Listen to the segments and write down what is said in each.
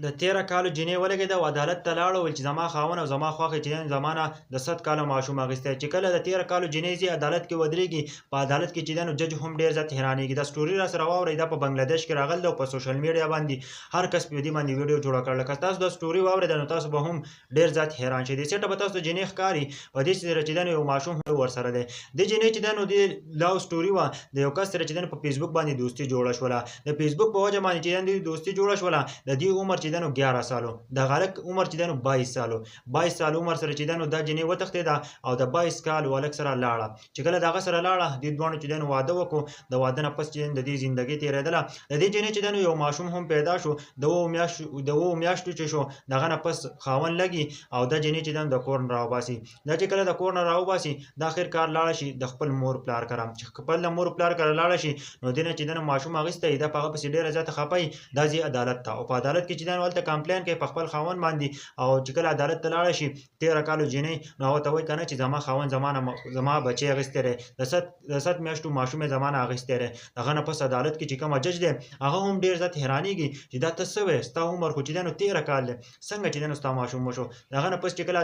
د 13 کالو جینۍ ولګېده او عدالت ته لاړه، وویل چې زما خاوند او زما خوښه چې دی زما نه د 100 کاله ماشوم اخیستی. چې کله د 13 کالو جینۍ ځي عدالت کې ودرېږي، په عدالت کې چې دی نو جج هم ډېر زیات حیرانېږي. دا سټوري راسره واورئ، دا په بنګلادیش کې راغلی ده او په سوشل میډیا باندې هر کس په دې باندې ویډیو جوړه کړله. که تاسو دا سټوري واورېده نو تاسو به هم ډېر زیات حیران شئ. دې سیټه به تاسو ته جینۍ ښکاري، په دې سره چې دی نو یو ماشوم ورسره دی. دې جینۍ چې دی نو دې لو سټوري وه، د یو کس سره چې دی نو په فیسبوک باندې دوستي جوړه شوله. د فیسبوک په وجه باندې چې دی نو دوستي جوړه شوله، د دې عمر چې دی نو 11 سالو، د هلک عمر چې دی نو 22 سالو. 22 سال عمر سره چې دی نو دا جینۍ وتښتېده او د 22 کال هلک سره لاړه. چې کله د هغه سره لاړه، دې دواړو چې دی نو واده وکړو. د واده نه پس چې د دې زندګي تېرېدله. د دې جینۍ چې دی نو یو ماشوم هم پیدا شو، د 7 میاشتو چې شو، د هغه نه پس خاوند لګي او دا جینۍ چې دی نو د کور نه راوباسي. دا چې کله د کور نه راوباسي، دا آخر کار لاړه شي د خپل مور پلار کره. چې خپل مور پلار کره لاړه شي، نو دې نه چې دی نو ماشوم اخیستی، دا په هغه پسې ډېره زیاته خفه وي. دا ځي عدالت ته او په عدالت کې چې دی نو هلته کمپلین کوي په خپل خاوند باندې. او چې کله عدالت ته لاړه شي 13 کالو جینۍ، نو هغه ته وایي که نه چې زما خاوند زما بچی اخیستی دی، د 100 میاشتو ماشوم یې زما نه اخیستی دی. د هغه نه پس عدالت کې چې کومه جج دی، هغه هم ډېر زیات حیرانېږي چې دا ته څه وایې، ستا عمر خو چې دی نو 13 کال دی، څنګه چې دی نو ستا ماشوم وشو. د هغه نه پس چې کله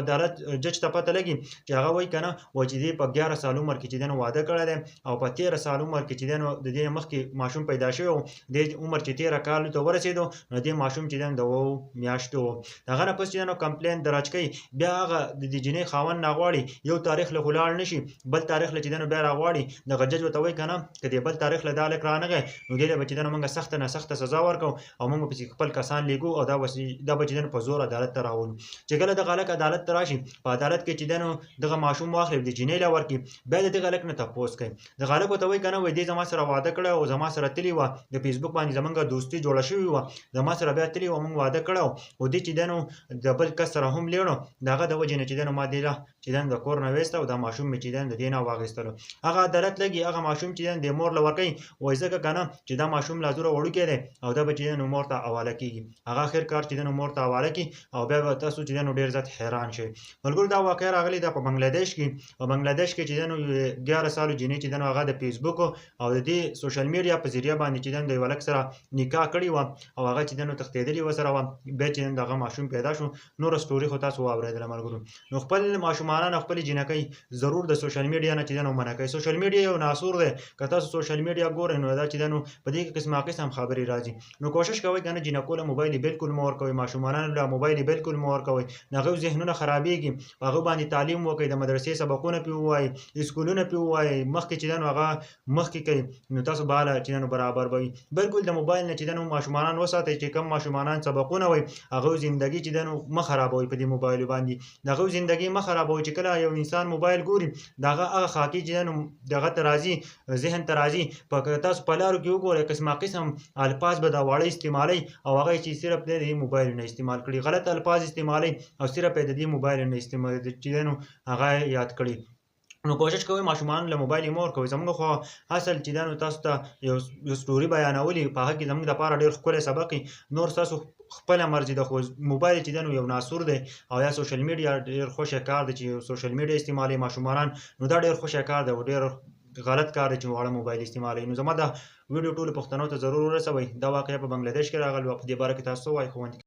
عدالت جج ته پته لګي چې هغه وایي که نه، وایي چې دې په 11 سال عمر کې چې دی نو واده کړی دی او په 13 سال عمر کې چې دی نو د دې مخکې ماشوم پیدا شوی و. دې عمر چې 13 کالو ته ورسېدو، نو دې ماشوم چې دی نو د 7 میاشتو و. د هغه نه پس چې دی نو کمپلین درج کوي. بیا هغه د دې جینۍ خاوند نه غواړي یو تاریخ له خو لاړ نه شي، بل تاریخ له چې دی نو بیا راغواړي. دغه جج ورته وایي که نه، که دې بل تاریخ له دا هلک رانغی، نو دې ته به چې دی نو موږ سخته نه سخته سزا ورکوو او موږ به پسې خپل کسان لېږو او دا به چې دی نو په زور عدالت ته راولو. چې کله دغه هلک عدالت ته راشي، په عدالت کې چې دی نو دغه ماشوم واخلي د جینۍ له ورکړي، بیا د دغه هلک نه تپوس کوي. دغه هلک ورته وایي که نه، وایي دې زما سره واده کړی او زما سره تللې وه، د فیسبوک باندې زموږ دوستي جوړه شوې وه، زما سره بیا تللې وه، موږ واده کړی و، خو دې چې دی نو د بل کس سره هم لیړو، د هغه د وجې نه چې دی نو ما دې له چې دی نو د کور نه ویسته او دا ماشوم مې چې دی نو د دې نه واخیستلو. هغه عدالت لګي، هغه ماشوم چې دی نو د مور له ورکوي، وایي ځکه که نه چې دا ماشوم لا زوره وړوکی دی او دا به چې دی نو مور ته حواله کېږي. هغه آخر کار چې دی نو مور ته حواله کړي او بیا به تاسو چې دی نو ډېر زیات حیران شئ. ملګرو دا واقعه راغلې ده په بنګلادیش کې. په بنګلادیش کې چې دی نو 11 سالو جینۍ چې دی نو هغه د فیسبوک او د دې سوشل میډیا په ذریعه باندې چې دی نو د یو هلک سره نکاح کړې وه او هغه چې دی نو تښتېدلې ورسره وه. بیا چې دی نو د هغه ماشوم پیدا شو. نوره سټوري خو تاسو واورېدله ملګرو. نو خپل ماشومان او خپلې جینکۍ ضرور د سوشل میډیا نه چې دی نو منع کوئ. سوشل میډیا یو ناسور دی. که تاسو سوشل میډیا ګورئ، نو دا چې دی نو په دې کې قسمه قسم خبرې راځي. نو کوشش کوئ که نه جینکو له موبایل بالکل مه ورکوئ، ماشومانو له موبایل بالکل مه ورکوئ. د هغوی ذهنونه خرابېږي. په هغو باندې تعلیم وکړئ، د مدرسې سبقونه پرې ووایئ، اسکولونه پرې ووایئ، مخکې چې دی نو هغه مخکې کوي، نو تاسو به هله چې دی نو برابر به وي. بالکل د موبایل نه چې دی نو ماشومان وساتئ. چې کوم ماشومان سبقونه وایي، هغوی زندګي چې دی نو مه خرابوئ په دې موبایل باندې. د هغوی زندګي مه خرابوئ. چې کله یو انسان موبایل ګوري، د هغه خاطي چې دی نو دغه ته راځي، ذهن ته راځي. که تاسو په لارو کې وګورئ، قسمه قسم الفاظ به دا واړه استعمالوي او هغه چې صرف د دې موبایل نه استعمال کړي، غلط الفاظ استعمالوي او صرف یې د دې موبایل نه استعمال چې دی نو هغه یاد کړي. نو کوشش کوئ ماشومانو له موبایل مه ورکوئ. زموږ خو اصل چې دی نو تاسو ته یو سټوري بیانولي، په هغه کې زموږ دپاره ډېر ښکلی سبق وي. نور ستاسو خپله مرضي ده، خو موبایل چې دی نو یو ناسور دی او یا سوشل میډیا ډېر خوشی کار دی چې سوشل میډیا استعمالوي ماشومان، نو دا ډېر خوشی کار دی او ډېر غلط کار دی چې واړه موبایل استعمالوي. نو زما دا ویډیو ټولو پښتنو ته ضرور ورسوئ. دا واقعه په بنګلادیش کې راغلې وه. په دې باره کې تاسو څه وایئ ښوونکي؟